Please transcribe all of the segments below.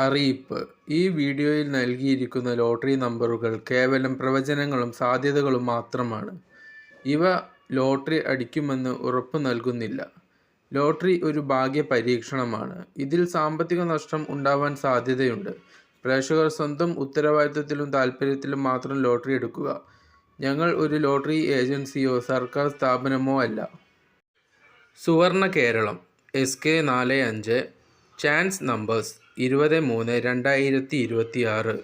അറിയിപ്പ്: ഈ വീഡിയോയിൽ നൽകിയിരിക്കുന്ന ലോട്ടറി നമ്പറുകൾ കേവലം പ്രവചനങ്ങളും സാധ്യതകളും മാത്രമാണ്. ഇവ ലോട്ടറി അടിക്കുമെന്ന് ഉറപ്പു നൽകുന്നില്ല. ലോട്ടറി ഒരു ഭാഗ്യ പരീക്ഷണമാണ്. ഇതിൽ സാമ്പത്തിക നഷ്ടം ഉണ്ടാവാൻ സാധ്യതയുണ്ട്. പ്രേക്ഷകർ സ്വന്തം ഉത്തരവാദിത്തത്തിലും താൽപര്യത്തിലും മാത്രം ലോട്ടറി എടുക്കുക. ഞങ്ങൾ ഒരു ലോട്ടറി ഏജൻസിയോ സർക്കാർ സ്ഥാപനമോ അല്ല. സുവർണ്ണ കേരളം SK45 ചാൻസ് നമ്പേഴ്സ് 20/3/2026.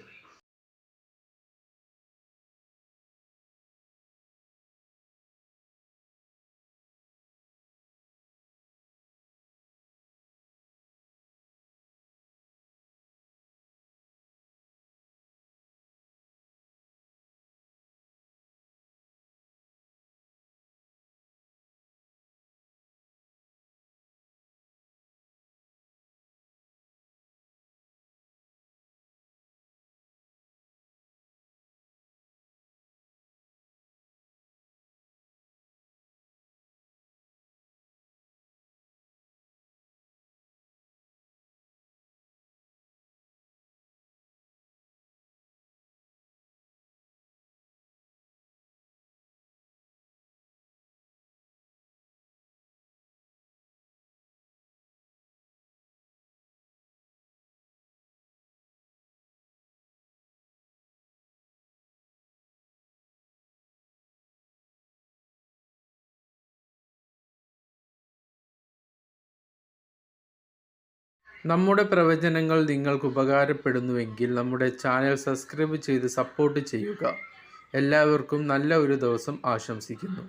നമ്മുടെ പ്രവചനങ്ങൾ നിങ്ങൾക്ക് ഉപകാരപ്പെടുന്നുവെങ്കിൽ നമ്മുടെ ചാനൽ സബ്സ്ക്രൈബ് ചെയ്ത് സപ്പോർട്ട് ചെയ്യുക. എല്ലാവർക്കും നല്ല ഒരു ദിവസം ആശംസിക്കുന്നു.